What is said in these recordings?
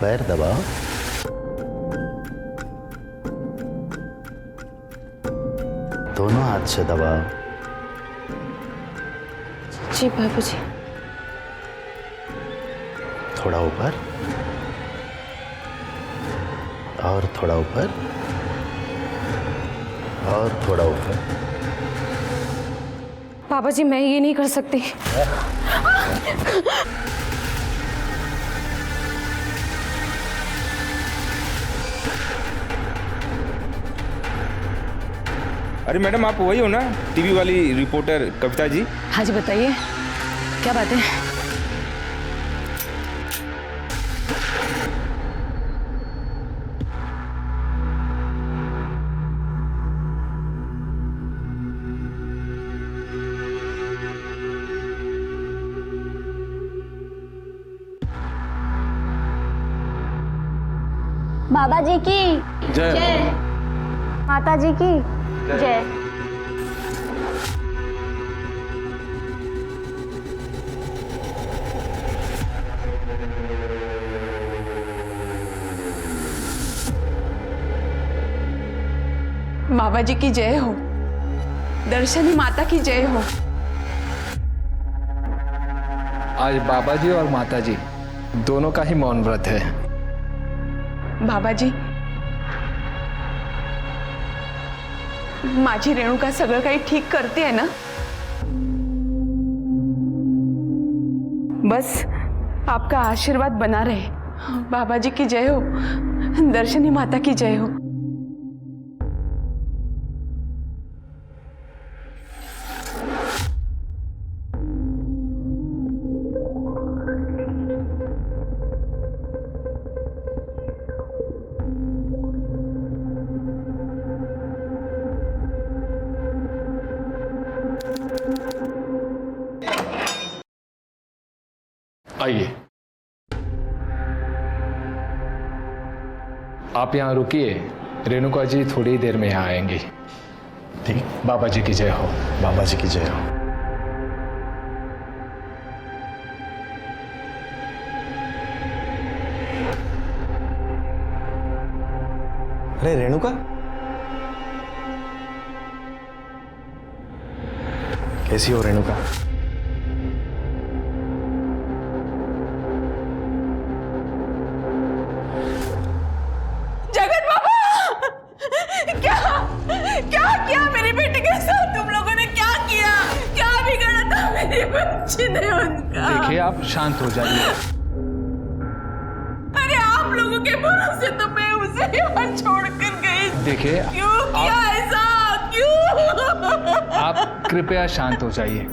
पैर दबाओ। दोनों हाथ से दबाओ। जी बाबूजी। थोड़ा ऊपर और थोड़ा ऊपर और थोड़ा ऊपर। पापा जी मैं ये नहीं कर सकती। अरे मैडम, आप वही हो ना, टीवी वाली रिपोर्टर कविता जी? हाँ जी बताइए, क्या बात है? बाबा जी की जय। माता जी की जय। बाबा जी की जय हो, दर्शनी माता की जय हो। आज बाबा जी और माता जी दोनों का ही मौन व्रत है। बाबा जी, माझी रेणुका सगळं काही ठीक करते है ना? बस आपका आशीर्वाद बना रहे। बाबा जी की जय हो, दर्शनी माता की जय हो। आइए, आप यहाँ रुकिए, रेणुका जी थोड़ी देर में यहाँ आएंगी। ठीक, बाबा जी की जय हो। बाबा जी की जय हो। अरे रेणुका, कैसी हो रेणुका? जगत बाबा, क्या किया मेरी बेटी के साथ? तुम लोगों ने क्या किया? क्या बिगाड़ा था मेरी बच्ची ने उनका? देखिए, आप शांत हो जाइए। अरे आप लोगों के भरोसे तो मैं उसे यहाँ छोड़कर गई। देखिए, क्यों किया ऐसा? क्यों? आप कृपया शांत हो जाइए।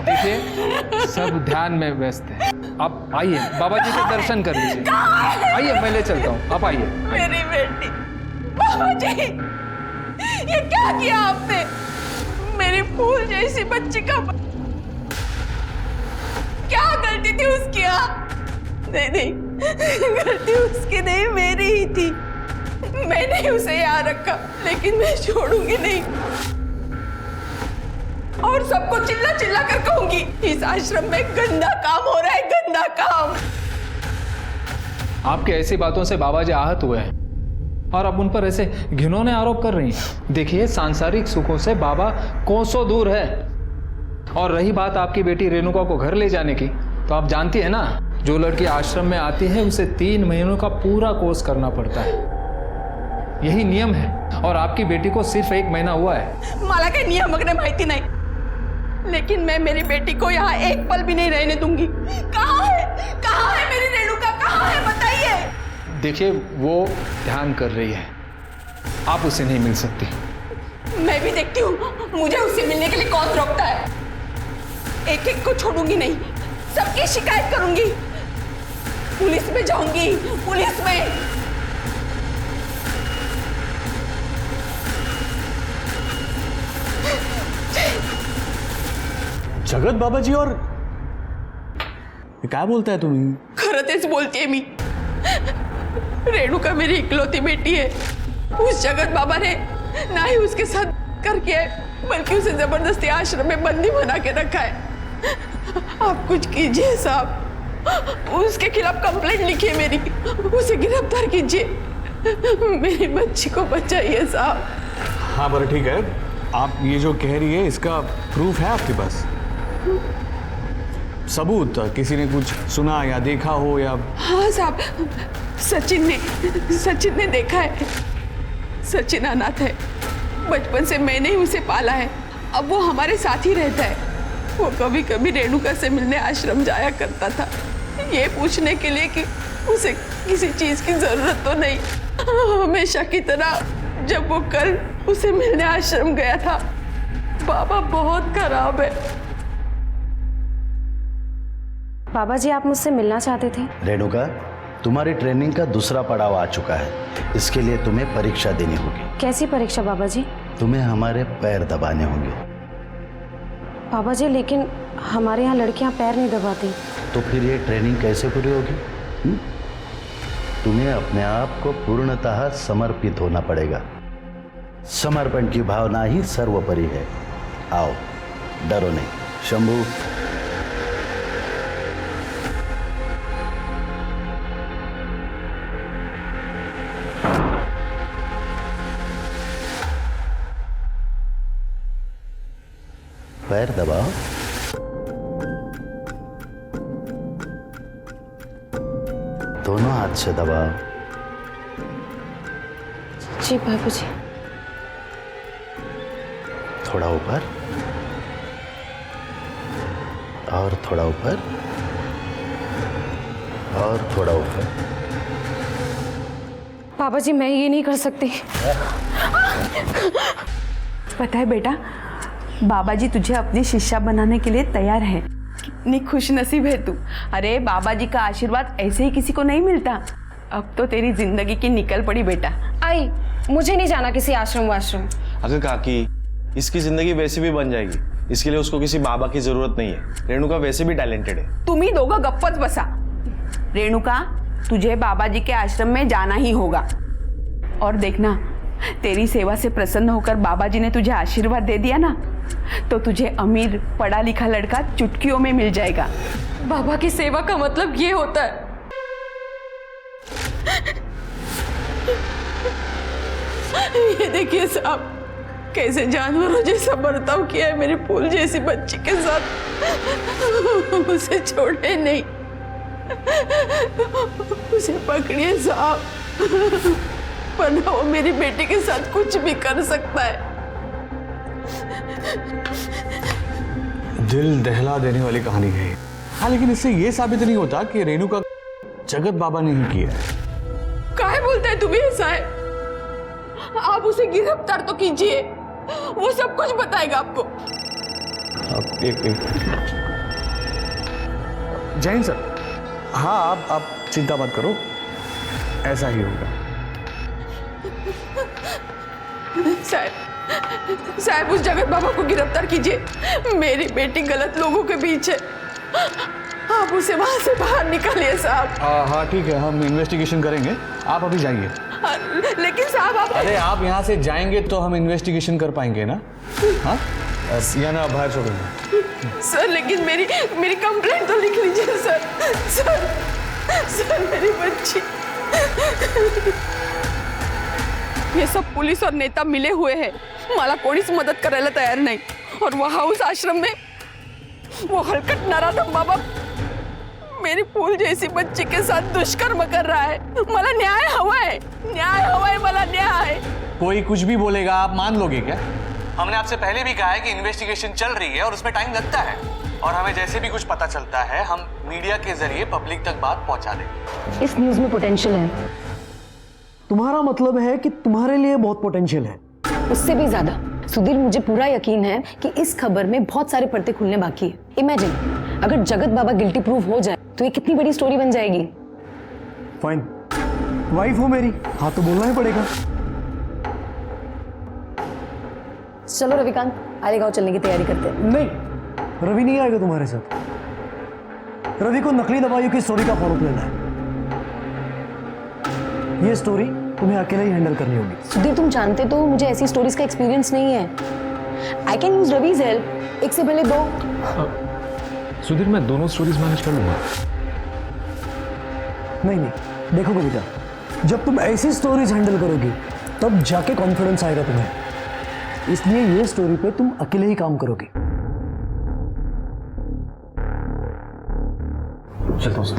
देखिए, सब ध्यान में व्यस्त है। आप आइए, बाबा जी के दर्शन कर लीजिए। आइए, मैं ले चलता हूँ, आप आइए। मेरी बेटी, बाबा जी, ये क्या किया आपने? मेरी फूल जैसी बच्ची का क्या गलती थी उसकी? नहीं, गलती उसकी नहीं, मेरी ही थी। मैंने ही उसे यहाँ रखा, लेकिन मैं छोड़ूंगी नहीं। और सबको चिल्ला चिल्ला कर कहूंगी, इस आश्रम में गंदा काम हो रहा है, गंदा काम। आपके ऐसी बातों से बाबा जी आहत हुए हैं और अब उन पर ऐसे घिनौने आरोप कर रही हैं। देखिए, सांसारिक सुखों से बाबा कोसों दूर है। और रही बात आपकी बेटी रेणुका को घर ले जाने की, तो आप जानती है ना, जो लड़की आश्रम में आती है उसे 3 महीनों का पूरा कोर्स करना पड़ता है। यही नियम है, और आपकी बेटी को सिर्फ 1 महीना हुआ है। मला काही नियम वगैरह माहिती नहीं, लेकिन मैं मेरी बेटी को यहाँ एक पल भी नहीं रहने दूंगी। कहाँ है मेरी रेणुका? कहाँ है, बताइए। देखिए, वो ध्यान कर रही है, आप उससे नहीं मिल सकती। मैं भी देखती हूँ, मुझे उससे मिलने के लिए कौन रोकता है। एक एक को छोड़ूंगी नहीं, सबकी शिकायत करूंगी, पुलिस में जाऊंगी, पुलिस में। जगत बाबाजी, और काय बोलताय तुम्ही? खरं तेच बोलतेय मी। रेणुका मेरी इकलौती बेटी है। उस जगत बाबा ने ना ही उसके साथ करके है, बल्कि उसे जबरदस्ती आश्रम में बंदी बना के रखा है। आप कुछ कीजिए साहब, उसके खिलाफ कंप्लेंट लिखी है मेरी, उसे गिरफ्तार कीजिए, मेरी बच्ची को बचाइए साहब। हाँ पर ठीक है, आप ये जो कह रही है इसका प्रूफ है आपके पास? सबूत, किसी ने कुछ सुना या देखा हो या? हाँ साहब, सचिन ने देखा है। सचिन अनाथ है, बचपन से मैंने ही उसे पाला है, अब वो हमारे साथ ही रहता है। वो कभी कभी रेणुका से मिलने आश्रम जाया करता था, ये पूछने के लिए कि उसे किसी चीज की जरूरत तो नहीं। हमेशा की तरह जब वो कल उसे मिलने आश्रम गया था, बाबा बहुत खराब है। बाबा जी, आप मुझसे मिलना चाहते थे? रेणुका, तुम्हारी ट्रेनिंग का दूसरा पड़ाव आ चुका है। इसके लिए तुम्हें परीक्षा देनी होगी। कैसी परीक्षा बाबा जी? तुम्हें हमारे पैर दबाने होंगे। बाबा जी, लेकिन हमारे यहाँ लड़कियाँ पैर नहीं दबाती। तो फिर ये ट्रेनिंग कैसे पूरी होगी? तुम्हें अपने आप को पूर्णतः समर्पित होना पड़ेगा। समर्पण की भावना ही सर्वोपरि है। आओ, डरो नहीं। शंभू, पैर दबाओ। दोनों हाथ से दबाओ। जी बाबू जी। थोड़ा ऊपर और थोड़ा ऊपर और थोड़ा ऊपर। बाबा जी, मैं ये नहीं कर सकती। पता है बेटा, बाबा जी तुझे अपनी शिष्या बनाने के लिए तैयार है। कितनी खुश नसीब है तू। अरे बाबा जी का आशीर्वाद ऐसे ही किसी को नहीं मिलता। अब तो तेरी जिंदगी की निकल पड़ी बेटा। आई, मुझे नहीं जाना किसी आश्रम वाश्रम। अगर काकी, इसकी जिंदगी वैसे भी बन जाएगी, इसके लिए उसको किसी बाबा की जरूरत नहीं है। रेणुका वैसे भी टैलेंटेड है। तुम ही दोगा गप्पच बसा। रेणुका, तुझे बाबा जी के आश्रम में जाना ही होगा। और देखना, तेरी सेवा से प्रसन्न होकर बाबा जी ने तुझे आशीर्वाद दे दिया ना, तो तुझे अमीर पढ़ा लिखा लड़का चुटकियों में मिल जाएगा। बाबा की सेवा का मतलब ये होता है? ये देखिए साहब, कैसे जानवरों जैसा बर्ताव किया है मेरी फूल जैसी बच्ची के साथ। उसे छोड़े नहीं, उसे पकड़िए साहब, वरना वो मेरी बेटी के साथ कुछ भी कर सकता है। दिल दहला देने वाली कहानी है। हाँ, लेकिन इससे ये साबित नहीं होता कि रेणुका जगत बाबा ने ही किया है। काहे बोलता है तुम्हें ऐसा है? आप उसे गिरफ्तार तो कीजिए, वो सब कुछ बताएगा आपको। अब एक जैन सर, हाँ आप चिंता मत करो, ऐसा ही होगा। साहब, उस जगत बाबा को गिरफ्तार कीजिए। मेरी बेटी गलत लोगों के बीच है, आप उसे वहां से बाहर निकालिए साहब। हाँ ठीक है, हम इन्वेस्टिगेशन करेंगे, आप अभी जाइए। लेकिन साहब आप... अरे आप यहाँ से जाएंगे तो हम इन्वेस्टिगेशन कर पाएंगे ना? हाँ, या ना बाहर छोड़ेंगे? सर, लेकिन मेरी कंप्लेंट तो लिख लीजिए सर। सर मेरी बच्ची। ये सब पुलिस और नेता मिले हुए हैं, मला कोणीच मदत करायला तयार नाही। और वहां उस आश्रम में वो हलकट नराधम बाबा मेरी फूल जैसी बच्ची के साथ दुष्कर्म कर रहा है। मला न्याय हवा है, मला न्याय। कोई कुछ भी बोलेगा आप मान लोगे क्या? हमने आपसे पहले भी कहा है कि इन्वेस्टिगेशन चल रही है और उसमें टाइम लगता है, और हमें जैसे भी कुछ पता चलता है हम मीडिया के जरिए पब्लिक तक बात पहुंचा देंगे। इस न्यूज में पोटेंशियल है। तुम्हारा मतलब है कि तुम्हारे लिए बहुत पोटेंशियल है? उससे भी ज्यादा। सुधीर, मुझे पूरा यकीन है कि इस खबर में बहुत सारे पर्दे खुलने बाकी है। इमेजिन, अगर जगत बाबा गिल्टी प्रूफ हो जाए तो ये कितनी बड़ी स्टोरी बन जाएगी। फाइन, वाइफ हो मेरी, हाँ तो बोलना ही पड़ेगा। चलो रविकांत, आलेगांव चलने की तैयारी करते हैं। नहीं, रवि नहीं आएगा तुम्हारे साथ। रवि को नकली दवाइयों की स्टोरी का फॉलोअप लेना है। ये स्टोरी तुम्हें अकेले ही हैंडल करनी होगी। सुधीर, तुम जानते तो मुझे ऐसी स्टोरीज का एक्सपीरियंस नहीं है। I can use Ravi's help, एक से पहले दो। सुधीर, मैं दोनों स्टोरीज मैनेज कर लूंगा। नहीं नहीं, देखो कविता, जब तुम ऐसी स्टोरीज हैंडल करोगी तब जाके कॉन्फिडेंस आएगा तुम्हें। इसलिए ये स्टोरी पे तुम अकेले ही काम करोगी। चलता हूं सर।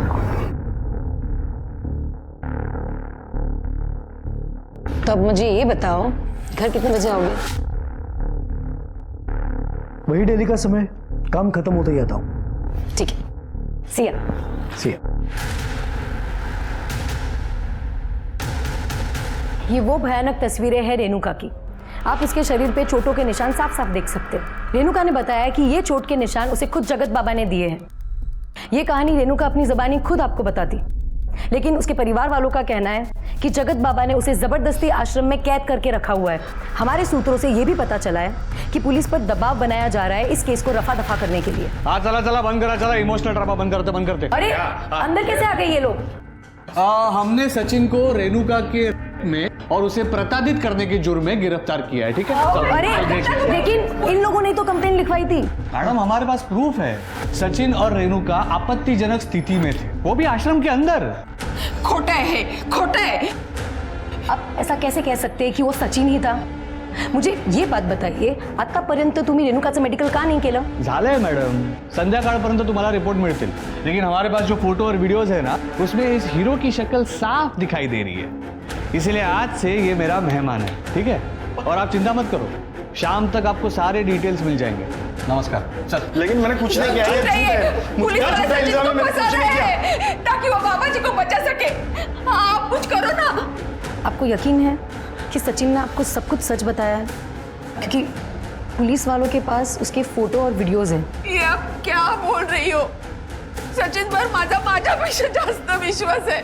तब मुझे ये बताओ, घर कितने बजे आओगे? वही डेली का समय, काम खत्म होते ही आता हूं। ठीक है, सिया। सिया। ये वो भयानक तस्वीरें हैं रेणुका की। आप इसके शरीर पे चोटों के निशान साफ साफ देख सकते हैं। रेणुका ने बताया कि ये चोट के निशान उसे खुद जगत बाबा ने दिए हैं। ये कहानी रेणुका अपनी ज़बानी खुद आपको बताती, लेकिन उसके परिवार वालों का कहना है कि जगत बाबा ने उसे जबरदस्ती आश्रम में कैद करके रखा हुआ है। हमारे सूत्रों से ये भी पता चला है कि पुलिस पर दबाव बनाया जा रहा है इस केस को रफा दफा करने के लिए। हाँ चला चला, बंद करा, चला इमोशनल ड्रामा बंद करते। अरे अंदर कैसे आ गए ये लोग? हमने सचिन को रेणुका के में और उसे प्रताड़ित करने के जुर्म में गिरफ्तार किया है, ठीक है? अरे लेकिन इन लोगों ने तो कंप्लेंट लिखवाई थी। मैडम हमारे पास प्रूफ है, सचिन और रेणुका आपत्तिजनक स्थिति में थे, वो भी आश्रम के अंदर। खोटा है, खोटा है। अब ऐसा कैसे कह सकते हैं कि वो सचिन ही था? मुझे ये बात बताइए, आतापर्यंत तुम्ही रेणुकाचं मेडिकल का नाही केलं? झालंय मॅडम, संध्याकाळपर्यंत तुम्हाला रिपोर्ट मिळतील, लेकिन हमारे पास जो फोटो और वीडियोस है ना, उसमें इस हीरो की शक्ल साफ दिखाई दे रही है। इसलिए आज से ये मेरा मेहमान है, ठीक है? और आप चिंता मत करो, शाम तक आपको सारे डिटेल्स मिल जाएंगे। नमस्कार। चल। लेकिन मैंने कुछ नहीं किया है। पुलिस वाले सचिन को फंसा रहे हैं ताकि वो बाबा जी को बचा सके। आप कुछ करो ना। आपको यकीन है कि सचिन ने आपको सब कुछ सच बताया है? क्योंकि पुलिस वालों के पास उसके फोटो और वीडियोस हैं। ये आप क्या बोल रही हो? सचिन पर माझ्यापेक्षा जास्त विश्वास है,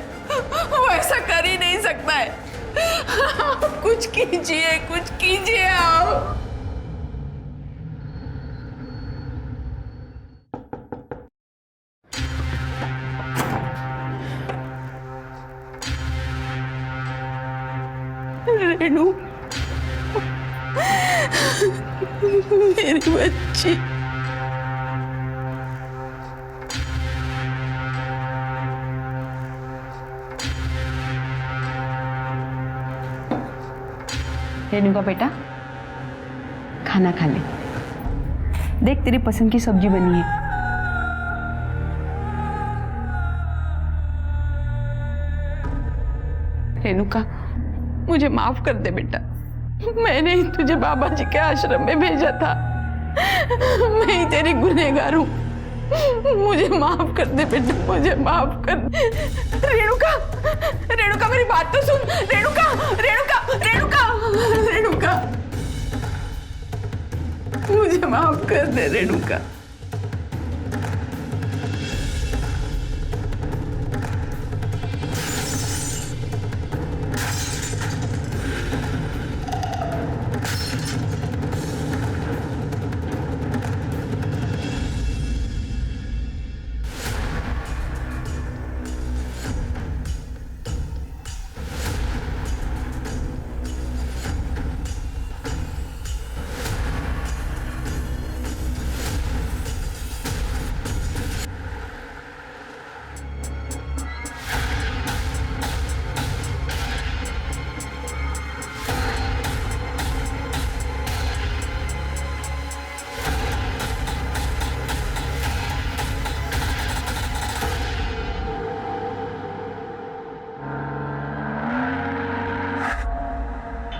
वो ऐसा कर ही नहीं सकता है। आप कुछ कीजिए आप। रेणु, मेरी बच्ची। रेणुका बेटा, खाना खा ले। देख तेरी पसंद की सब्जी बनी है। रेणुका, मुझे माफ कर दे बेटा, मैंने ही तुझे बाबा जी के आश्रम में भेजा था। मैं ही तेरी गुनहगार हूँ, मुझे माफ कर दे बेटा, मुझे माफ कर दे। रेणुका, रेणुका मेरी बात तो सुन। रेणुका, रेणुका, रेणुका, रेणुका, मुझे माफ कर दे रेणुका।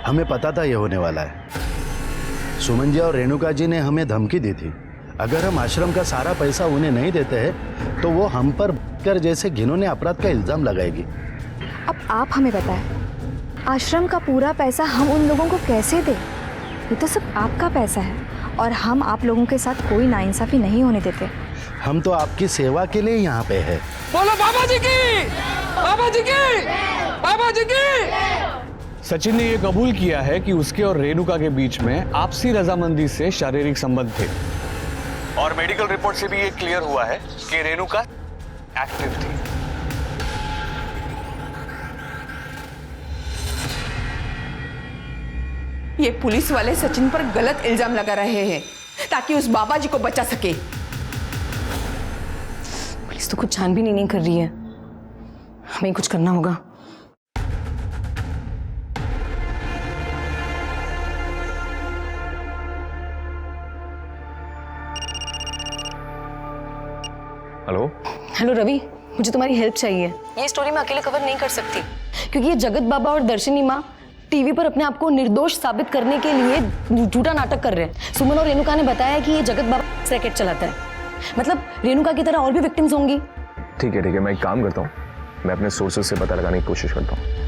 हमें पता था ये होने वाला है। सुमन जी और रेणुका जी ने हमें धमकी दी थी, अगर हम आश्रम का सारा पैसा उन्हें नहीं देते हैं तो वो हम पर कर जैसे घिनौने अपराध का इल्जाम लगाएगी। अब आप हमें बताएं, आश्रम का पूरा पैसा हम उन लोगों को कैसे दें? ये तो सब आपका पैसा है और हम आप लोगों के साथ कोई नाइंसाफी नहीं होने देते। हम तो आपकी सेवा के लिए यहाँ पे है। बोलो बाबा जी की, बाबा जी की, बाबा जी की। सचिन ने यह कबूल किया है कि उसके और रेणुका के बीच में आपसी रजामंदी से शारीरिक संबंध थे और मेडिकल रिपोर्ट से भी ये क्लियर हुआ है कि रेणुका एक्टिव थी। ये पुलिस वाले सचिन पर गलत इल्जाम लगा रहे हैं ताकि उस बाबा जी को बचा सके। पुलिस तो कुछ छानबीन नहीं कर रही है। हमें ही कुछ करना होगा। हेलो हेलो रवि, मुझे तुम्हारी हेल्प चाहिए। ये स्टोरी मैं अकेले कवर नहीं कर सकती, क्योंकि ये जगत बाबा और दर्शनी माँ टीवी पर अपने आप को निर्दोष साबित करने के लिए झूठा नाटक कर रहे हैं। सुमन और रेणुका ने बताया कि ये जगत बाबा रैकेट चलाता है, मतलब रेणुका की तरह और भी विक्टिम्स होंगी। ठीक है मैं एक काम करता हूँ, मैं अपने सोर्सेज से पता लगाने की कोशिश करता हूँ।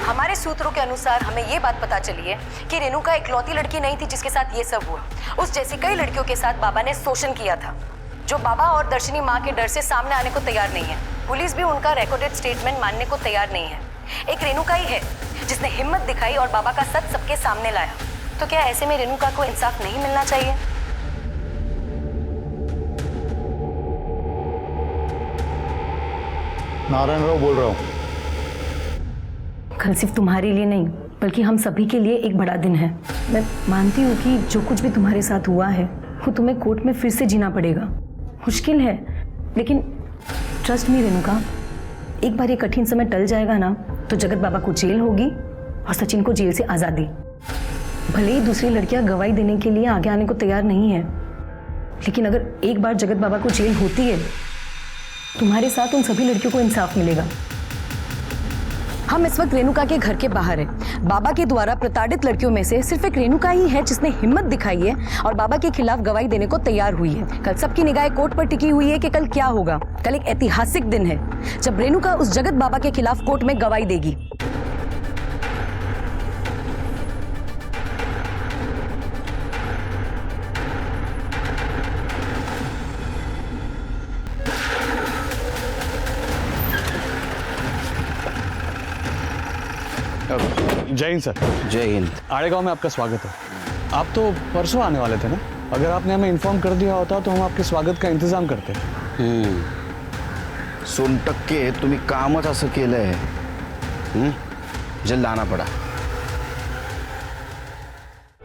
हमारे सूत्रों के अनुसार हमें ये बात पता चली है कि रेणुका इकलौती लड़की नहीं थी जिसके साथ ये सब हुआ। उस जैसी कई लड़कियों के साथ बाबा ने शोषण किया था, जो बाबा और दर्शनी माँ के डर से सामने आने को तैयार नहीं है। पुलिस भी उनका रिकॉर्डेड स्टेटमेंट मानने को तैयार नहीं है। एक रेणुका ही है जिसने हिम्मत दिखाई और बाबा का सच सबके सामने लाया। तो क्या ऐसे में रेणुका को इंसाफ नहीं मिलना चाहिए? नारायण राव बोल रहा हूँ। कल सिर्फ तुम्हारे लिए नहीं बल्कि हम सभी के लिए एक बड़ा दिन है। मैं मानती हूँ कि जो कुछ भी तुम्हारे साथ हुआ है वो तुम्हें कोर्ट में फिर से जीना पड़ेगा। मुश्किल है, लेकिन ट्रस्ट मी रेणुका, एक बार ये कठिन समय टल जाएगा ना तो जगत बाबा को जेल होगी और सचिन को जेल से आज़ादी। भले ही दूसरी लड़कियां गवाही देने के लिए आगे आने को तैयार नहीं है, लेकिन अगर एक बार जगत बाबा को जेल होती है, तुम्हारे साथ उन सभी लड़कियों को इंसाफ मिलेगा। हम इस वक्त रेणुका के घर के बाहर हैं। बाबा के द्वारा प्रताड़ित लड़कियों में से सिर्फ एक रेणुका ही है जिसने हिम्मत दिखाई है और बाबा के खिलाफ गवाही देने को तैयार हुई है। कल सबकी निगाहें कोर्ट पर टिकी हुई है कि कल क्या होगा। कल एक ऐतिहासिक दिन है जब रेणुका उस जगत बाबा के खिलाफ कोर्ट में गवाही देगी। जय हिंद सर। जय हिंद। आड़ेगांव में आपका स्वागत है। आप तो परसों आने वाले थे ना? अगर आपने हमें इन्फॉर्म कर दिया होता तो हम आपके स्वागत का इंतजाम करते। सोनटक्के तुम्ही कामच असं केलंय, जल्द आना पड़ा।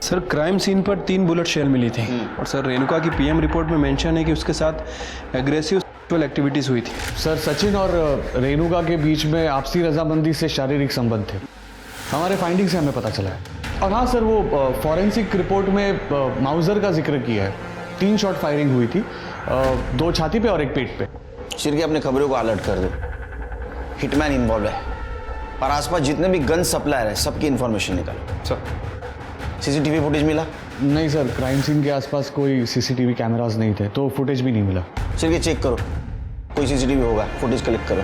सर क्राइम सीन पर 3 बुलेट शेल मिली थी और सर रेणुका की पीएम रिपोर्ट में मेंशन है कि उसके साथ एग्रेसिव सेक्सुअल एक्टिविटीज हुई थी। सर सचिन और रेणुका के बीच में आपसी रजामंदी से शारीरिक संबंध थे, हमारे फाइंडिंग से हमें पता चला है। और हाँ सर, वो फॉरेंसिक रिपोर्ट में माउजर का जिक्र किया है। 3 शॉट फायरिंग हुई थी, 2 छाती पे और 1 पेट पे। शिरके अपने खबरों को अलर्ट कर दो, हिटमैन इन्वॉल्व है और आसपास जितने भी गन सप्लायर है सबकी इंफॉर्मेशन निकालो। सर सीसीटीवी फुटेज मिला? नहीं सर, क्राइम सीन के आसपास कोई सीसीटीवी कैमरास नहीं थे, तो फुटेज भी नहीं मिला। शिरके चेक करो, कोई सीसीटीवी होगा, फुटेज कलेक्ट करो।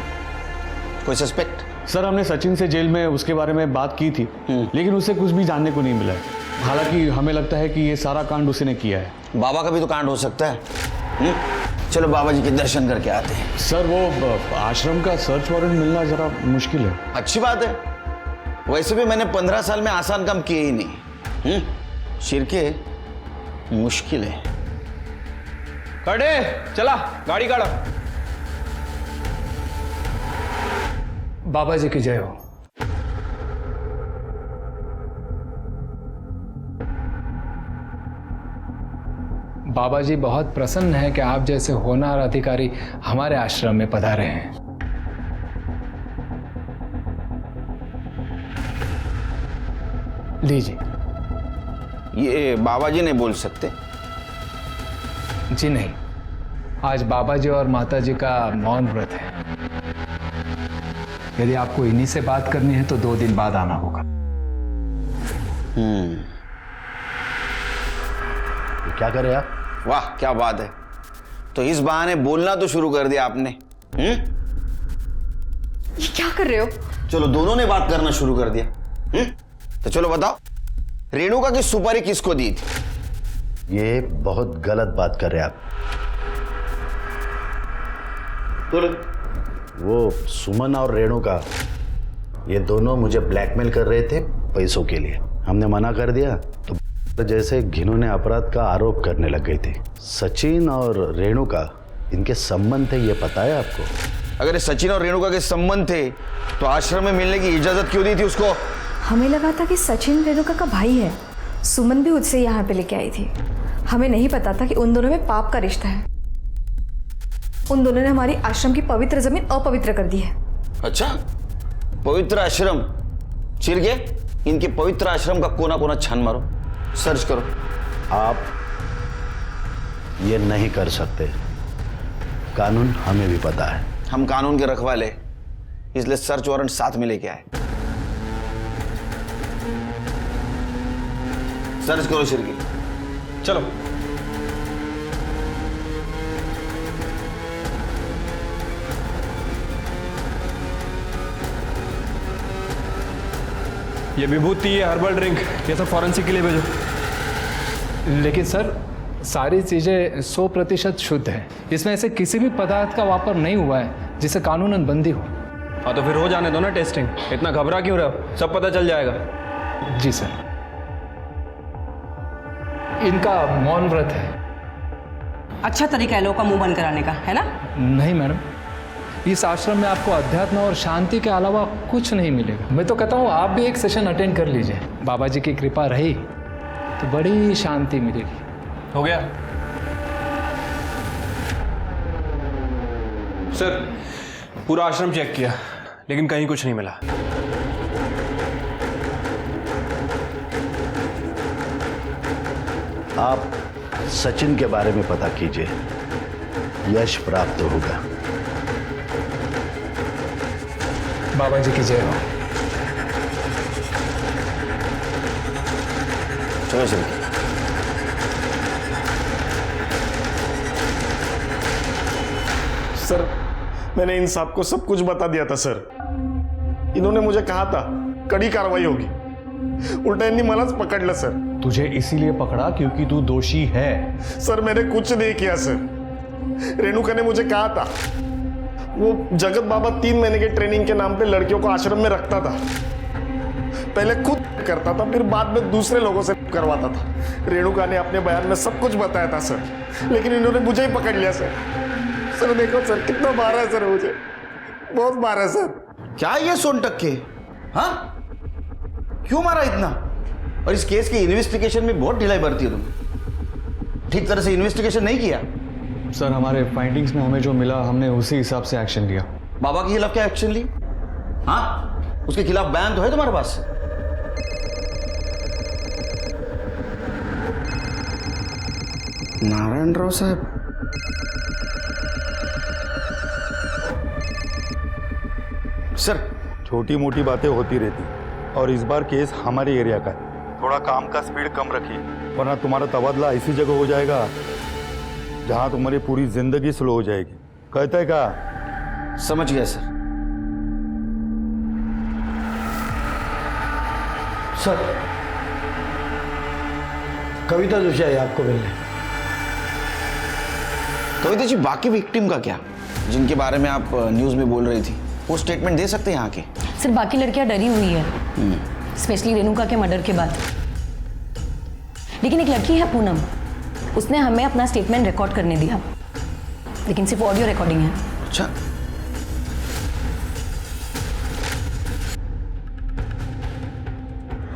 कोई सस्पेक्ट? सर हमने सचिन से जेल में उसके बारे में बात की थी, लेकिन उसे कुछ भी जानने को नहीं मिला है। हालांकि हमें लगता है कि ये सारा कांड उसी ने किया है। बाबा का भी तो कांड हो सकता है। चलो बाबा जी के दर्शन करके आते हैं। सर वो आश्रम का सर्च वारंट मिलना जरा मुश्किल है। अच्छी बात है, वैसे भी मैंने 15 साल में आसान काम किए ही नहीं। शिरके मुश्किल है। खड़े चला, गाड़ी काढ़ो। बाबा जी की जय हो। बाबा जी बहुत प्रसन्न है कि आप जैसे होनहार अधिकारी हमारे आश्रम में पधारे हैं। लीजिए। ये बाबा जी नहीं बोल सकते? जी नहीं, आज बाबा जी और माता जी का मौन व्रत है। यदि आपको इन्हीं से बात करनी है तो 2 दिन बाद आना होगा। क्या करे आप? वाह क्या बात है, तो इस बहाने बोलना तो शुरू कर दिया आपने। ये क्या कर रहे हो? चलो दोनों ने बात करना शुरू कर दिया। तो चलो बताओ, रेणुका की सुपारी किसको दी थी? ये बहुत गलत बात कर रहे आप। तो वो सुमन और रेणुका ये दोनों मुझे ब्लैकमेल कर रहे थे पैसों के लिए। हमने मना कर दिया तो जैसे घिनौने अपराध का आरोप करने लग गई थी। सचिन और रेणुका इनके संबंध थे, ये पता है आपको? अगर सचिन और रेणुका के संबंध थे तो आश्रम में मिलने की इजाजत क्यों दी थी उसको? हमें लगा था कि सचिन रेणुका का भाई है। सुमन भी उससे यहाँ पे लेके आई थी। हमें नहीं पता था कि उन दोनों में पाप का रिश्ता है। उन दोनों ने हमारी आश्रम की पवित्र जमीन अपवित्र कर दी है। अच्छा, पवित्र आश्रम? चिरगे, इनके पवित्र आश्रम का कोना कोना छान मारो, सर्च करो। आप ये नहीं कर सकते, कानून हमें भी पता है। हम कानून के रखवाले, इसलिए सर्च वारंट साथ में लेके आए। सर्च करो शिरकी। चलो। ये विभूति, ये हर्बल ड्रिंक, ये सब फॉरेंसिक के लिए भेजो। लेकिन सर सारी चीज़ें 100% शुद्ध है। इसमें ऐसे किसी भी पदार्थ का वापर नहीं हुआ है जिसे कानूनन बंदी हो। हाँ तो फिर हो जाने दो ना टेस्टिंग, इतना घबरा क्यों रहे हो? सब पता चल जाएगा। जी सर। इनका मौन व्रत है। अच्छा तरीका है लोगों का मुंह बंद कराने का, है ना? नहीं मैडम, इस आश्रम में आपको अध्यात्म और शांति के अलावा कुछ नहीं मिलेगा। मैं तो कहता हूँ आप भी एक सेशन अटेंड कर लीजिए। बाबा जी की कृपा रही तो बड़ी शांति मिलेगी। हो गया सर, पूरा आश्रम चेक किया लेकिन कहीं कुछ नहीं मिला। आप सचिन के बारे में पता कीजिए, यश प्राप्त होगा। बाबा जी की जय हो। चलो सर। सर, मैंने इन साहब को सब कुछ बता दिया था सर। इन्होंने मुझे कहा था कड़ी कार्रवाई होगी, उल्टा इन्हीं मलाज पकड़ ला सर। तुझे इसीलिए पकड़ा क्योंकि तू दोषी है। सर मैंने कुछ नहीं किया सर। रेणुका ने मुझे कहा था, वो जगत बाबा 3 महीने के ट्रेनिंग के नाम पे लड़कियों को आश्रम में रखता था। पहले खुद करता था, फिर बाद में दूसरे लोगों से करवाता था। रेणुका ने अपने बयान में सब कुछ बताया था सर, लेकिन इन्होंने मुझे ही पकड़ लिया सर। सर देखो सर, कितना मारा है सर मुझे, बहुत मारा है सर। क्या ये सोन टक्के? हाँ, क्यों मारा इतना? और इस केस की इन्वेस्टिगेशन में बहुत ढिलाई बरती है तुम। ठीक तरह से इन्वेस्टिगेशन नहीं किया। सर हमारे फाइंडिंग्स में हमें जो मिला हमने उसी हिसाब से एक्शन लिया। बाबा के खिलाफ क्या एक्शन ली? हाँ, उसके खिलाफ बयान तो है तुम्हारे पास? नारायण राव साहब, सर छोटी मोटी बातें होती रहती, और इस बार केस हमारे एरिया का है। थोड़ा काम का स्पीड कम रखिए, वरना तुम्हारा तबादला ऐसी जगह हो जाएगा जहां तुम्हारी पूरी जिंदगी स्लो हो जाएगी। कहते हैं क्या? समझ गया सर। सर, कविता जोशी आई आपको मिलने। कविता जी, बाकी विक्टिम का क्या, जिनके बारे में आप न्यूज में बोल रही थी? वो स्टेटमेंट दे सकते हैं यहाँ के? सिर्फ बाकी लड़कियां डरी हुई है, स्पेशली रेणुका के मर्डर के बाद। लेकिन एक लड़की है पूनम, उसने हमें अपना स्टेटमेंट रिकॉर्ड करने दिया, लेकिन सिर्फ ऑडियो रिकॉर्डिंग है। अच्छा,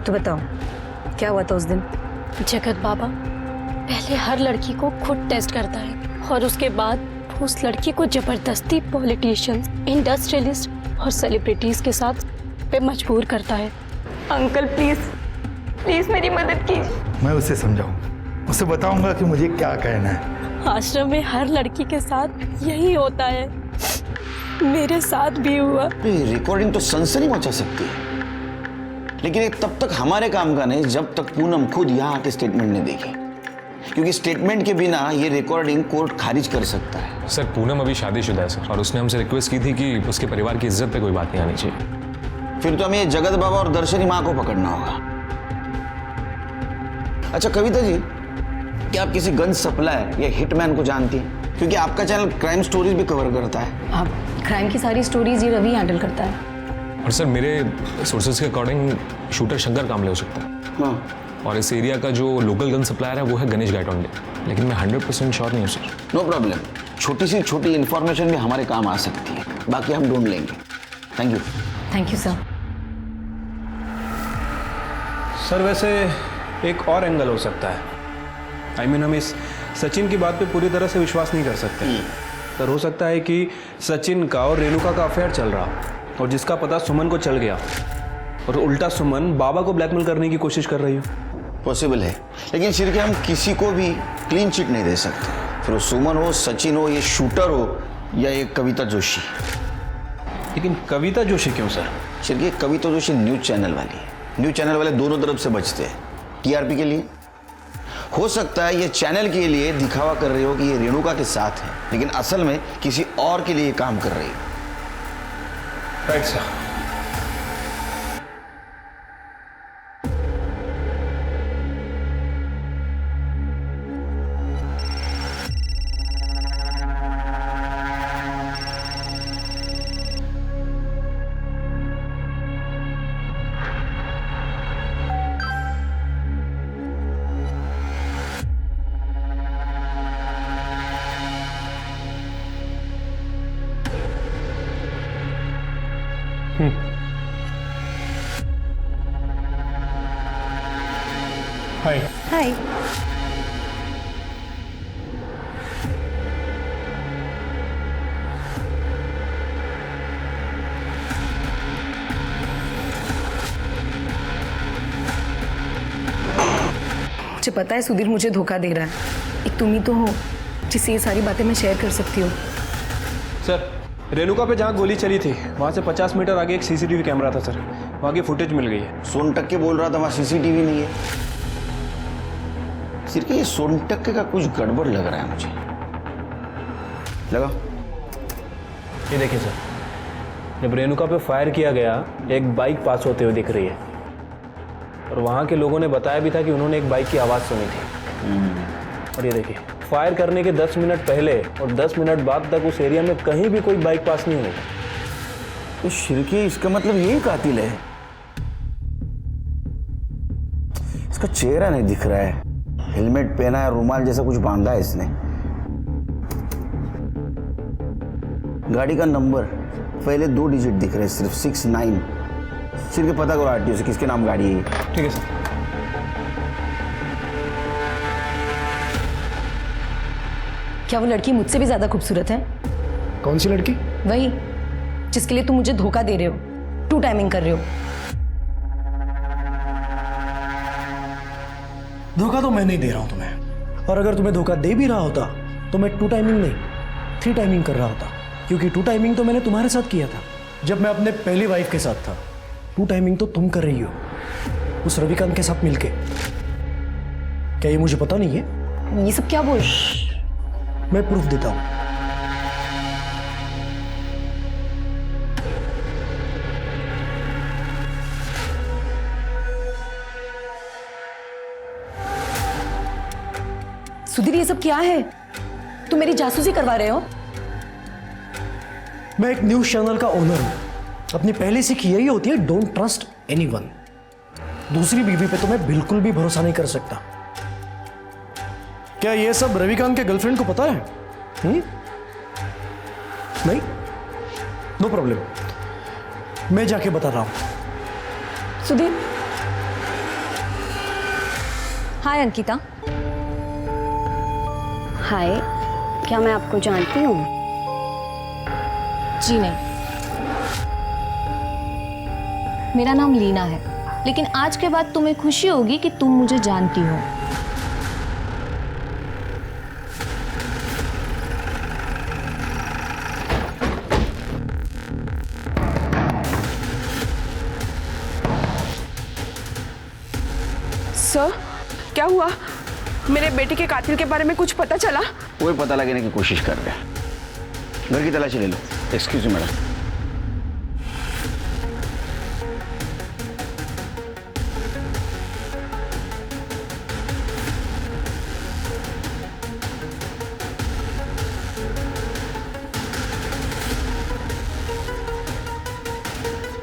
तो बताओ क्या हुआ था उस दिन? जगत बाबा पहले हर लड़की को खुद टेस्ट करता है और उसके बाद उस लड़की को जबरदस्ती पॉलिटिशियंस, इंडस्ट्रियलिस्ट और सेलिब्रिटीज के साथ पे मजबूर करता है। अंकल प्लीज प्लीज मेरी मदद कीजिए। मैं उसे समझाऊंगा, उसे बताऊंगा कि मुझे क्या कहना है। आश्रम में हर लड़की के साथ यही होता है, मेरे साथ भी हुआ। रिकॉर्डिंग तो सनसनी मचा सकती है, लेकिन ये तब तक हमारे काम का नहीं जब तक पूनम खुद यहाँ आके स्टेटमेंट नहीं देगी, क्योंकि स्टेटमेंट के बिना ये रिकॉर्डिंग कोर्ट खारिज कर सकता है। सर पूनम अभी शादीशुदा है सर, और उसने हमसे रिक्वेस्ट की थी कि उसके परिवार की इज्जत पे कोई बात नहीं आनी चाहिए। फिर तो हमें जगत बाबा और दर्शनी माँ को पकड़ना होगा। अच्छा कविता जी, क्या आप किसी गन सप्लायर या हिटमैन को जानती हैं? क्योंकि आपका चैनल क्राइम स्टोरीज भी कवर करता है। आप क्राइम की सारी स्टोरीज ये रवि हैंडल करता है। और सर मेरे सोर्सेज के अकॉर्डिंग शूटर शंकर कामले हो सकता है। हाँ। और इस एरिया का जो लोकल गन सप्लायर है वो है गणेश गायटोंडे, लेकिन मैं 100% श्योर नहीं हूँ सर। नो प्रॉब्लम, छोटी सी छोटी इन्फॉर्मेशन भी हमारे काम आ सकती है, बाकी हम ढूंढ लेंगे। Thank you. Thank you sir. Sir वैसे एक और एंगल हो सकता है। आई मीन हम इस सचिन की बात पे पूरी तरह से विश्वास नहीं कर सकते। सर हो सकता है कि सचिन का और रेणुका का अफेयर चल रहा और जिसका पता सुमन को चल गया और उल्टा सुमन बाबा को ब्लैकमेल करने की कोशिश कर रही हो। पॉसिबल है, लेकिन सिर्फ हम किसी को भी क्लीन चिट नहीं दे सकते, फिर वो सुमन हो, सचिन हो, ये शूटर हो या ये कविता जोशी। लेकिन कविता जोशी क्यों सर? सिर्फ ये कविता जोशी न्यूज चैनल वाली है। न्यूज चैनल वाले दोनों तरफ से बचते हैं, टीआरपी के लिए। हो सकता है ये चैनल के लिए दिखावा कर रही हो कि ये रेणुका के साथ है, लेकिन असल में किसी और के लिए काम कर रही है। Right sir. हाय हाय। मुझे पता है सुधीर मुझे धोखा दे रहा है। एक तुम ही तो हो जिससे ये सारी बातें मैं शेयर कर सकती हूँ। सर रेणुका पे जहाँ गोली चली थी वहाँ से 50 मीटर आगे एक सीसीटीवी कैमरा था सर, वहाँ की फुटेज मिल गई है। सोनटक्के बोल रहा था वहाँ सीसीटीवी नहीं है। सिर्फ ये सोनटक्के का कुछ गड़बड़ लग रहा है मुझे। लगा ये देखिए सर, जब रेणुका पे फायर किया गया एक बाइक पास होते हुए दिख रही है और वहाँ के लोगों ने बताया भी था कि उन्होंने एक बाइक की आवाज़ सुनी थी। और ये देखिए फायर करने के 10 मिनट पहले और 10 मिनट बाद तक उस एरिया में कहीं भी कोई बाइक पास नहीं हुई। तो शिरके इसका मतलब यही कातिल है। इसका चेहरा नहीं दिख रहा है, हेलमेट पहना है, रुमाल जैसा कुछ बांधा है इसने। गाड़ी का नंबर पहले 2 डिजिट दिख रहे हैं सिर्फ 69। सिर्फ पता करो आरटीओ से किसके नाम गाड़ी है। ठीक है सर। क्या वो लड़की मुझसे भी ज्यादा खूबसूरत है? कौन सी लड़की? वही जिसके लिए तुम मुझे धोखा दे रहे हो, 2 टाइमिंग कर रहे हो। धोखा तो मैं नहीं दे रहा हूं तुम्हें, और अगर तुम्हें धोखा दे भी रहा होता तो मैं 2 टाइमिंग नहीं 3 टाइमिंग कर रहा होता, क्योंकि 2 टाइमिंग तो मैंने तुम्हारे साथ किया था जब मैं अपने पहली वाइफ के साथ था। 2 टाइमिंग तो तुम कर रही हो उस रविकांत के साथ मिलके। क्या ये मुझे पता नहीं है? ये सब क्या बोल? मैं प्रूफ देता हूं। सुधीर ये सब क्या है? तुम मेरी जासूसी करवा रहे हो? मैं एक न्यूज चैनल का ओनर हूं। अपनी पहली सीख यही होती है, डोंट ट्रस्ट एनीवन। दूसरी बीवी पे तो मैं बिल्कुल भी भरोसा नहीं कर सकता। क्या ये सब रविकांत के गर्लफ्रेंड को पता है? नहीं? नो प्रॉब्लम, मैं जाके बता रहा हूं। सुधीर। हाय अंकिता। हाय, क्या मैं आपको जानती हूँ? जी नहीं, मेरा नाम लीना है, लेकिन आज के बाद तुम्हें खुशी होगी कि तुम मुझे जानती हो। सर क्या हुआ? मेरे बेटे के कातिल के बारे में कुछ पता चला? वही पता लगाने की कोशिश कर रहे हैं। घर की तलाशी ले लो। Excuse me madam.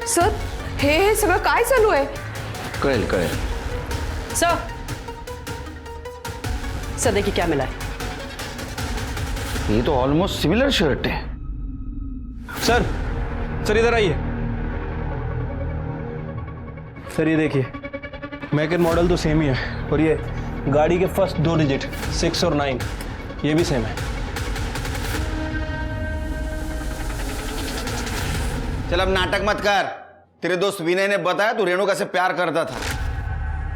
सर हे सगळं काय चालू आहे? कळेल कळेल। सर सर देखिए क्या मिला है। ये तो ऑलमोस्ट सिमिलर शर्ट है। सर सर इधर आइए। सर ये देखिए, मैक एंड मॉडल तो सेम ही है, और ये गाड़ी के फर्स्ट 2 डिजिट 6 और 9 ये भी सेम है। चल अब नाटक मत कर। तेरे दोस्त विनय ने बताया तू रेणुका से प्यार करता था,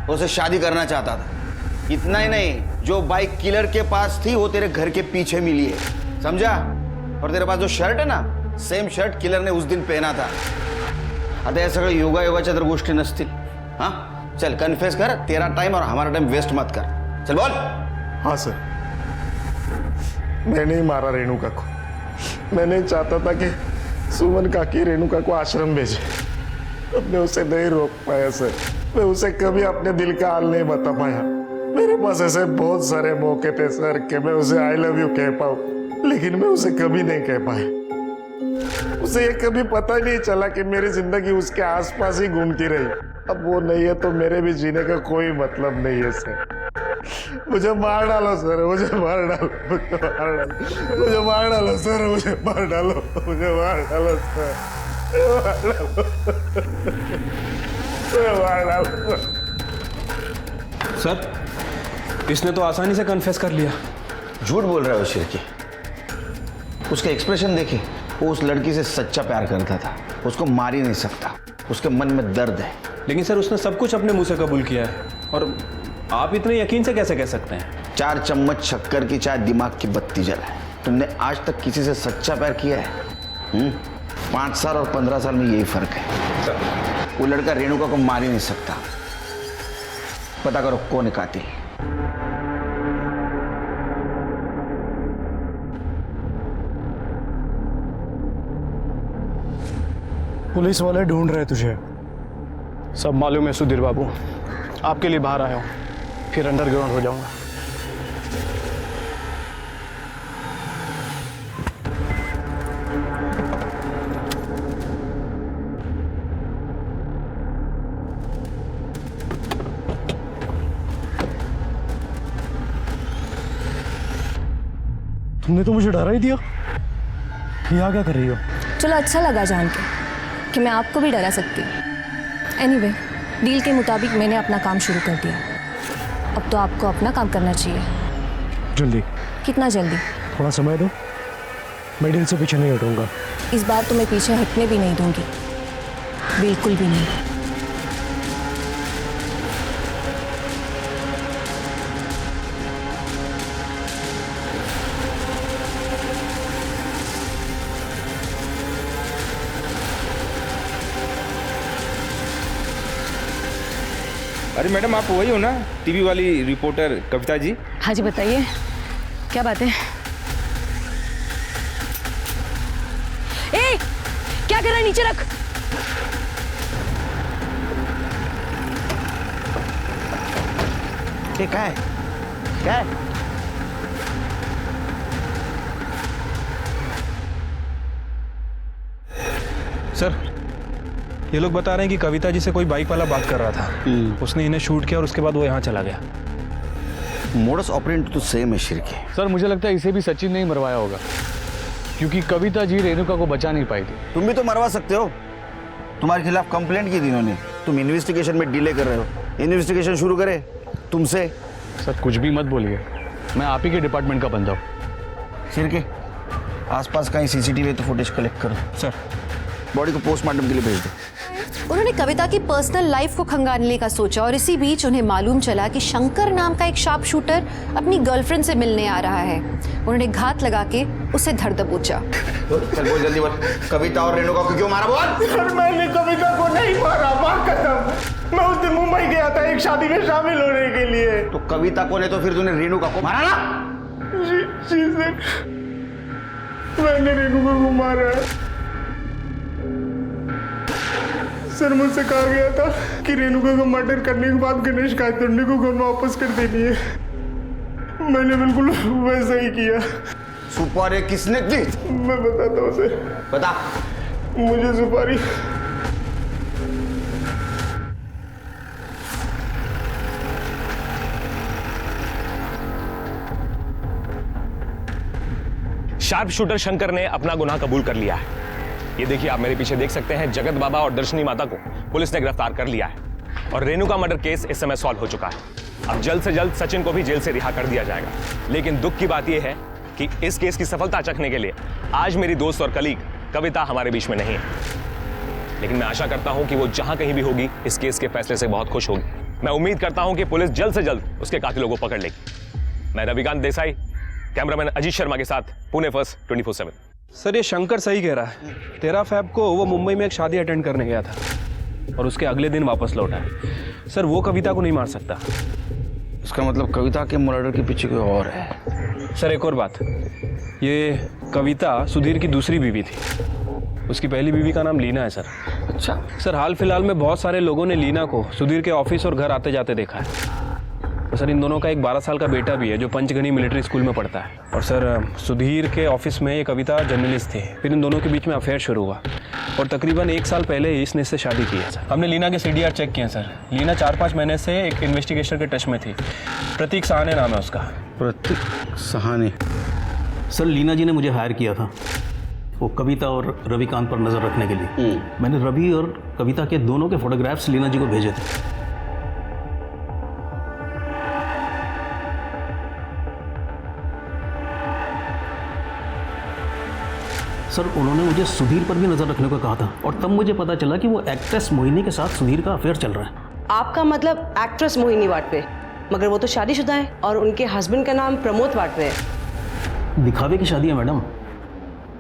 उससे शादी करना चाहता था। इतना ही नहीं, जो बाइक किलर के पास थी वो तेरे घर के पीछे मिली है, समझा? और तेरे पास जो शर्ट है ना, सेम शर्ट किलर ने उस दिन पहना था। आता या सगळं योगायोगाच्या तर गोष्टी नसतील। हाँ चल कन्फेस कर, तेरा टाइम और हमारा टाइम वेस्ट मत कर। चल बोल। हाँ सर, मैंने ही मारा रेणुका को। मैंने चाहता था कि सुमन काकी रेणुका को आश्रम भेजे, अब मैं उसे नहीं रोक पाया सर। मैं उसे कभी अपने दिल का हाल नहीं बता पाया। मेरे पास ऐसे बहुत सारे मौके थे सर कि मैं उसे आई लव यू कह पाऊँ, लेकिन मैं उसे कभी नहीं कह पाया। उसे ये कभी पता ही नहीं चला कि मेरी जिंदगी उसके आसपास ही घूमती रही। अब वो नहीं है तो मेरे भी जीने का कोई मतलब नहीं है सर। मुझे मार डालो सर, मुझे मार डालो, मुझे मार डालो, मुझे मार डालो सर, मुझे मार डालो, मुझे मार डालो सर, मुझे मार डालो सर। इसने तो आसानी से कन्फेस कर लिया। झूठ बोल रहा है शिरकी। उसका एक्सप्रेशन देखिए, वो उस लड़की से सच्चा प्यार करता था, उसको मार ही नहीं सकता, उसके मन में दर्द है। लेकिन सर उसने सब कुछ अपने मुंह से कबूल किया है, और आप इतने यकीन से कैसे कह सकते हैं? 4 चम्मच शक्कर की चाय दिमाग की बत्ती जलाए। तुमने आज तक किसी से सच्चा प्यार किया है? 5 साल और 15 साल में यही फर्क है। वो लड़का रेणुका को मार ही नहीं सकता। पता करो कौन है कातिल। पुलिस वाले ढूंढ रहे तुझे। सब मालूम है सुधीर बाबू, आपके लिए बाहर आया हूँ, फिर अंडरग्राउंड हो जाऊंगा। तुमने तो मुझे डरा ही दिया। यहाँ क्या कर रही हो? चलो अच्छा लगा जान के कि मैं आपको भी डरा सकती हूँ। एनीवे, डील के मुताबिक मैंने अपना काम शुरू कर दिया। अब तो आपको अपना काम करना चाहिए। जल्दी। कितना जल्दी? थोड़ा समय दो, मैं डील से पीछे नहीं हटूंगा। इस बार तो मैं पीछे हटने भी नहीं दूंगी, बिल्कुल भी नहीं। अरे मैडम आप वही हो ना, टीवी वाली रिपोर्टर कविता जी? हाँ जी बताइए, क्या बात है? ए, क्या कर रहा है? नीचे रख। क्या है? क्या है? सर ये लोग बता रहे हैं कि कविता जी से कोई बाइक वाला बात कर रहा था, उसने इन्हें शूट किया और उसके बाद वो यहाँ चला गया। मोडस ऑपरेंड तो सेम है शिरकी। सर मुझे लगता है इसे भी सचिन ने ही मरवाया होगा, क्योंकि कविता जी रेणुका को बचा नहीं पाई थी। तुम भी तो मरवा सकते हो, तुम्हारे खिलाफ कंप्लेंट की थी इन्होंने। तुम इन्वेस्टिगेशन में डिले कर रहे हो। इन्वेस्टिगेशन शुरू करे तुमसे। सर कुछ भी मत बोलिए, मैं आप ही के डिपार्टमेंट का बंदा हूँ। शिरकी, आसपास कहीं सीसीटीवी तो फुटेज कलेक्ट करो। सर बॉडी को पोस्टमार्टम के लिए भेज दो। उन्होंने कविता की पर्सनल लाइफ को खंगालने का सोचा और इसी बीच उन्हें मालूम चला कि शंकर नाम का एक शार्प शूटर अपनी गर्लफ्रेंड से मिलने आ रहा है। उन्होंने घात लगा के उसे धर दबोचा। चल बोल जल्दी बोल, कविता और रेणुका को क्यों मारा बोल? सर मैंने कविता को नहीं मारा, मां कसम। मैं उस दिन मुंबई गया था एक शादी में शामिल होने के लिए। तो कविता को नहीं तो फिर तूने रेणुका को मारा ना? जी सर, मैंने रेणुका को मारा। सर मुझसे कहा गया था कि रेणुका का मर्डर करने के बाद गणेश कायतुंडे को घर में वापस कर देनी है। मैंने बिल्कुल वैसा ही किया। सुपारी किसने दी? मैं बताता हूँ सर। बता। मुझे सुपारी शार्प शूटर शंकर ने अपना गुनाह कबूल कर लिया है। ये देखिए, आप मेरे पीछे देख सकते हैं, जगत बाबा और दर्शनी माता को पुलिस ने गिरफ्तार कर लिया है। और रेणु का मर्डर केस इस समय सॉल्व हो चुका है। अब जल्द से जल्द सचिन को भी जेल से रिहा कर दिया जाएगा। लेकिन दुख की बात यह है कि इस केस की सफलता चखने के लिए आज मेरी दोस्त और कलीग कविता हमारे बीच में नहीं है। लेकिन मैं आशा करता हूं कि वो जहां कहीं भी होगी इस केस के फैसले से बहुत खुश होगी। मैं उम्मीद करता हूं कि पुलिस जल्द से जल्द उसके कातिलों को पकड़ लेगी। मैं रविकांत देसाई, कैमरामैन अजीत शर्मा के साथ, पुणे फर्स्ट 24/7। सर, ये शंकर सही कह रहा है। 13 फ़रवरी को वो मुंबई में एक शादी अटेंड करने गया था और उसके अगले दिन वापस लौटा है। सर, वो कविता को नहीं मार सकता। इसका मतलब कविता के मर्डर के पीछे कोई और है। सर, एक और बात, ये कविता सुधीर की दूसरी बीवी थी। उसकी पहली बीवी का नाम लीना है सर। अच्छा सर, हाल फिलहाल में बहुत सारे लोगों ने लीना को सुधीर के ऑफिस और घर आते जाते देखा है। तो सर, इन दोनों का एक 12 साल का बेटा भी है जो पंचगनी मिलिट्री स्कूल में पढ़ता है। और सर, सुधीर के ऑफिस में ये कविता जर्नलिस्ट थी। फिर इन दोनों के बीच में अफेयर शुरू हुआ और तकरीबन 1 साल पहले ही इसने इससे शादी की है सर। हमने लीना के CDR चेक किए सर। लीना 4-5 महीने से एक इन्वेस्टिगेशन के टच में थी। प्रतीक सहाने नाम है उसका। प्रतीक सहाने? सर, लीना जी ने मुझे हायर किया था वो कविता और रविकांत पर नज़र रखने के लिए। मैंने रवि और कविता के दोनों के फोटोग्राफ्स लीना जी को भेजे थे। सर, उन्होंने मुझे सुधीर पर भी नज़र रखने को कहा था और तब मुझे पता चला कि वो एक्ट्रेस मोहिनी के साथ सुधीर का अफेयर चल रहा है। आपका मतलब एक्ट्रेस मोहिनी वाटवे, मगर वो तो शादीशुदा है और उनके हस्बैंड का नाम प्रमोद वाटवे है। दिखावे की शादी है मैडम।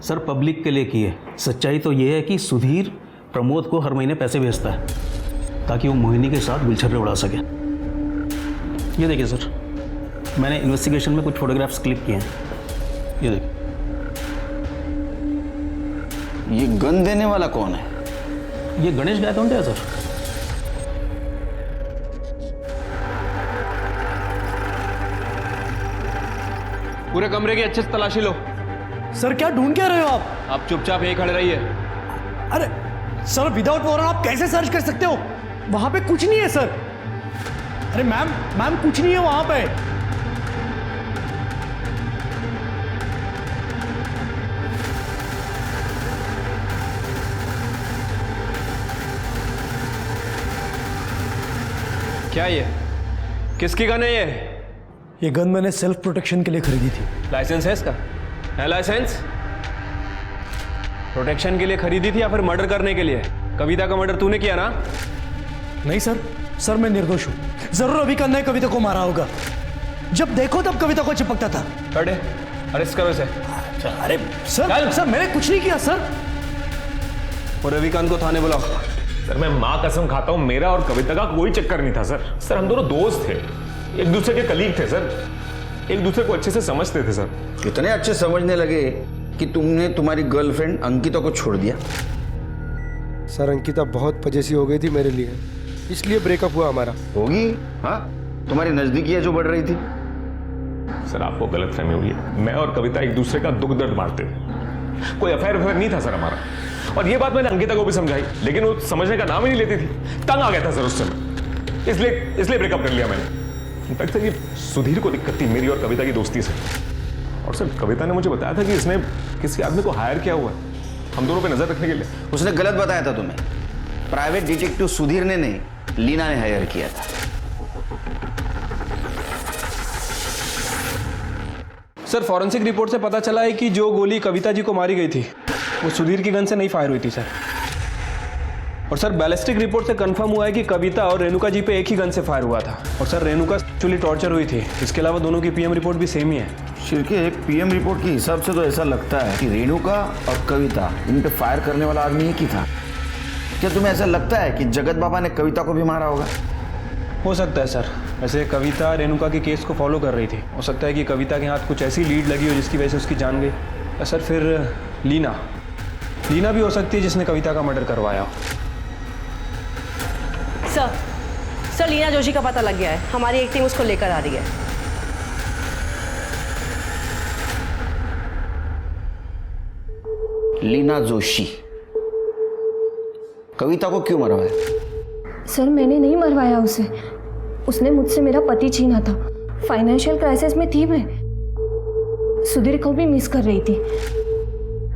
सर, पब्लिक के लिए की है। सच्चाई तो ये है कि सुधीर प्रमोद को हर महीने पैसे भेजता है ताकि वो मोहिनी के साथ गुलछर्रे उड़ा सके। ये देखिए सर, मैंने इन्वेस्टिगेशन में कुछ फोटोग्राफ्स क्लिक किए हैं। ये देखिए। ये गन देने वाला कौन है? ये गणेश गायकवाड़ है सर। पूरे कमरे की अच्छे से तलाशी लो। सर, क्या ढूंढ क्या रहे हो आप? आप चुपचाप यहीं खड़े रहिए। अरे सर, विदाउट वारंट आप कैसे सर्च कर सकते हो? वहां पे कुछ नहीं है सर। अरे मैम कुछ नहीं है वहां पे। क्या ये? किसकी गन है ये? ये गन मैंने सेल्फ प्रोटेक्शन के लिए खरीदी थी। लाइसेंस है इसका? है लाइसेंस? प्रोटेक्शन के लिए खरीदी थी या फिर मर्डर करने के लिए? कविता का मर्डर तूने किया ना? नहीं सर, मैं निर्दोष हूं। जरूर रविकांत ने कविता को मारा होगा। जब देखो तब कविता को चिपकता था। अरे अरेस्ट करो इसे। अरे सर मैंने कुछ नहीं किया सर। और रविकांत को थाने बुलाओ। सर, मैं माँ कसम खाता हूँ, मेरा और कविता का कोई चक्कर नहीं था सर। सर, हम दोनों दोस्त थे, एक दूसरे के कलीग थे सर, एक दूसरे को अच्छे से समझते थे सर। कितने अच्छे समझने लगे कि तुमने तुम्हारी गर्लफ्रेंड अंकिता को छोड़ दिया? सर, अंकिता बहुत पजेसिव हो गई थी मेरे लिए, इसलिए ब्रेकअप हुआ हमारा। होगी, हाँ, तुम्हारी नजदीकियां जो बढ़ रही थी। सर, आपको गलतफहमी हुई है। मैं और कविता एक दूसरे का दुख दर्द बांटते थे। कोई अफेयर नहीं था सर हमारा। और ये बात मैंने अंकिता को भी समझाई, लेकिन वो समझने का नाम ही नहीं लेती थी। तंग आ गया था सर उस समय, इसलिए ब्रेकअप कर लिया मैंने। इनफैक्ट सर, ये सुधीर को दिक्कत थी मेरी और कविता की दोस्ती से। और सर, कविता ने मुझे बताया था कि इसने किसी आदमी को हायर किया हुआ है हम दोनों पे नजर रखने के लिए। उसने गलत बताया था तुम्हें। प्राइवेट डिटेक्टिव सुधीर ने नहीं, लीना ने हायर किया था। सर, फॉरेंसिक रिपोर्ट से पता चला है कि जो गोली कविता जी को मारी गई थी वो सुधीर की गन से नहीं फायर हुई थी सर। और सर, बैलिस्टिक रिपोर्ट से कंफर्म हुआ है कि कविता और रेणुका जी पे एक ही गन से फायर हुआ था। और सर, रेणुका एक्चुअली टॉर्चर हुई थी। इसके अलावा दोनों की PM रिपोर्ट भी सेम ही है। शिरके, PM रिपोर्ट के हिसाब से तो ऐसा लगता है कि रेणुका और कविता इन पे फायर करने वाला आदमी एक ही था। क्या तुम्हें ऐसा लगता है कि जगत बाबा ने कविता को भी मारा होगा? हो सकता है सर। वैसे कविता रेणुका के केस को फॉलो कर रही थी। हो सकता है कि कविता के हाथ कुछ ऐसी लीड लगी हो जिसकी वजह से उसकी जान गई। सर, फिर लीना भी हो सकती है जिसने कविता का मर्डर करवाया हो। सर, लीना जोशी का पता लग गया है। हमारी एक टीम उसको लेकर आ रही है। लीना जोशी कविता को क्यों मरवाया? सर, मैंने नहीं मरवाया उसे। उसने मुझसे मेरा पति छीना था। फाइनेंशियल क्राइसिस में थी मैं। सुधीर को भी मिस कर रही थी।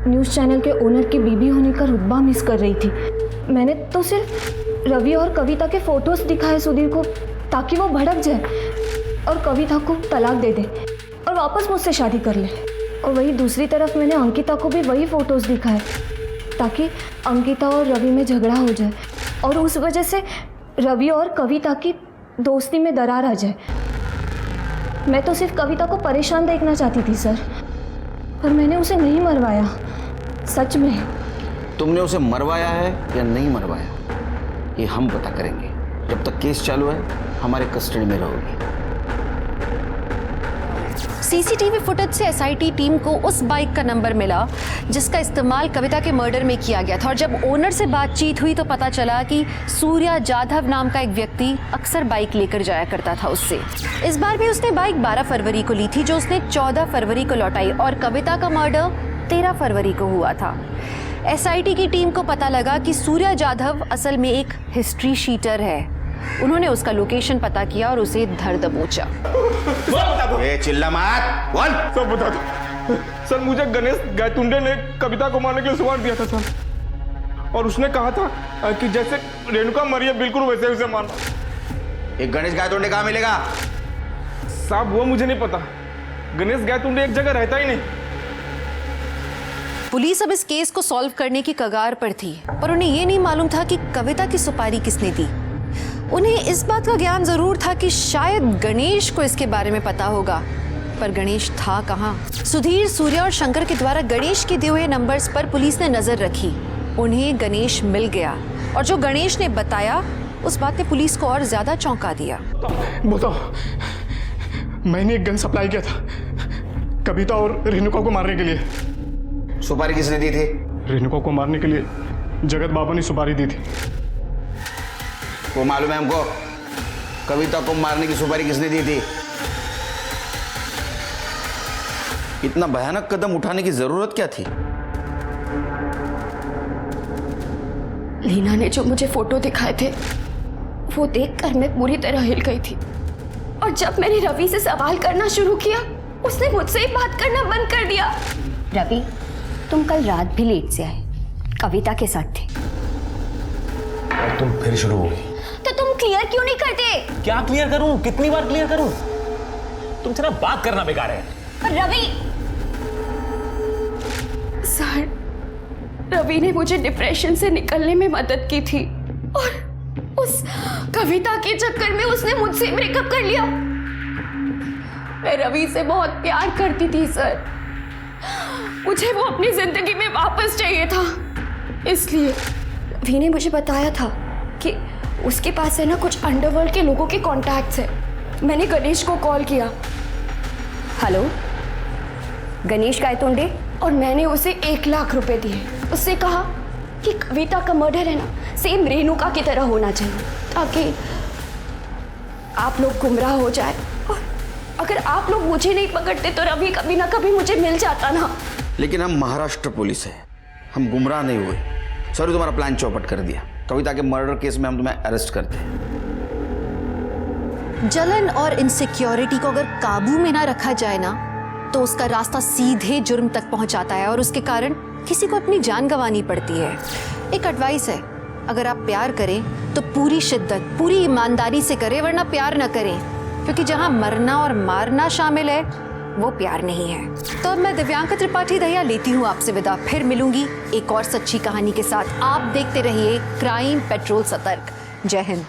न्यूज़ चैनल के ओनर की बीबी होने का रुतबा मिस कर रही थी। मैंने तो सिर्फ रवि और कविता के फोटोज दिखाए सुधीर को ताकि वो भड़क जाए और कविता को तलाक दे दे और वापस मुझसे शादी कर ले। और वही दूसरी तरफ मैंने अंकिता को भी वही फोटोज दिखाए ताकि अंकिता और रवि में झगड़ा हो जाए और उस वजह से रवि और कविता की दोस्ती में दरार आ जाए। मैं तो सिर्फ कविता को परेशान देखना चाहती थी सर, पर मैंने उसे नहीं मरवाया। सच में। तुमने उसे मरवाया है या नहीं मरवाया ये हम पता करेंगे। जब तक केस चालू है हमारे कस्टडी में रहोगी। सीसीटीवी फुटेज से एसआईटी टीम को उस बाइक का नंबर मिला जिसका इस्तेमाल कविता के मर्डर में किया गया था और जब ओनर से बातचीत हुई तो पता चला कि सूर्या जाधव नाम का एक व्यक्ति अक्सर बाइक लेकर जाया करता था उससे। इस बार भी उसने बाइक 12 फरवरी को ली थी जो उसने 14 फरवरी को लौटाई और कविता का मर्डर 13 फरवरी को हुआ था। एसआईटी की टीम को पता लगा कि सूर्या जाधव असल में एक हिस्ट्री शीटर है। उन्होंने उसका लोकेशन पता किया और उसे धर दबोचा। चिल्ला मत। कौन? सब बता दो सर। मुझे गणेश गायतुंडे ने कविता को मारने के लिए सुवार दिया था सर, और उसने कहा था कि जैसे रेणुका मरी है बिल्कुल वैसे उसे मारना। एक गणेश गायतुंडे कहाँ मिलेगा? साहब वो मुझे नहीं पता। गणेश गायतुंडे एक जगह रहता ही नहीं। पुलिस अब इस केस को सॉल्व करने की कगार पर थी, पर उन्हें यह नहीं मालूम था कि कविता की सुपारी किसने दी। उन्हें इस बात का ज्ञान जरूर था कि शायद गणेश को इसके बारे में पता होगा, पर गणेश था कहाँ? सुधीर, सूर्या और शंकर के द्वारा गणेश के दिए हुए नंबर्स पर पुलिस ने नजर रखी। उन्हें गणेश मिल गया और जो गणेश ने बताया उस बात ने पुलिस को और ज्यादा चौंका दिया। बताओ, मैंने एक गन सप्लाई किया था कविता और रेणुका को मारने के लिए। सुपारी किसने दी थी? रेणुका को मारने के लिए जगत बाबा ने सुपारी दी थी। वो मालूम है हमको। कविता को मारने की सुपारी किसने दी थी? इतना भयानक कदम उठाने की जरूरत क्या थी? लीना ने जो मुझे फोटो दिखाए थे वो देखकर मैं पूरी तरह हिल गई थी, और जब मैंने रवि से सवाल करना शुरू किया उसने मुझसे ही बात करना बंद कर दिया। रवि, तुम कल रात भी लेट से आए, कविता के साथ थे। और तुम फिर शुरू हो गई। तो तुम क्लियर क्यों नहीं करते? क्या क्लियर करूं? कितनी बार क्लियर करूं? तुमसे ना बात करना बेकार है। रवि, सर, रवि ने मुझे डिप्रेशन से निकलने में मदद की थी और उस कविता के चक्कर में उसने मुझसे ब्रेकअप कर लिया। मैं रवि से बहुत प्यार करती थी सर, मुझे वो अपनी जिंदगी में वापस चाहिए था। इसलिए रवि ने मुझे बताया था कि उसके पास है ना कुछ अंडरवर्ल्ड के लोगों के कॉन्टैक्ट्स है। मैंने गणेश को कॉल किया। हेलो, गणेश गायतोंडे? और मैंने उसे 1 लाख रुपए दिए। उससे कहा कि कविता का मर्डर है ना सेम रेणुका की तरह होना चाहिए ताकि आप लोग गुमराह हो जाए, और अगर आप लोग मुझे नहीं पकड़ते तो रवि कभी ना कभी मुझे मिल जाता ना। लेकिन हम महाराष्ट्र पुलिस है, हम गुमराह नहीं हुए। सॉरी, तुम्हारा प्लान चौपट कर दिया। कविता के मर्डर केस में हम तुम्हें अरेस्ट करते हैं। जलन और इनसिक्योरिटी को अगर काबू में ना रखा जाए ना तो उसका रास्ता सीधे जुर्म तक पहुंचाता है और उसके कारण किसी को अपनी जान गंवानी पड़ती है। एक एडवाइस है, अगर आप प्यार करें तो पूरी शिद्दत, पूरी ईमानदारी से करें, वरना प्यार न करें, क्योंकि जहां मरना और मारना शामिल है वो प्यार नहीं है। तो अब मैं दिव्यांका त्रिपाठी दहिया लेती हूँ आपसे विदा। फिर मिलूंगी एक और सच्ची कहानी के साथ। आप देखते रहिए क्राइम पेट्रोल सतर्क। जय हिंद।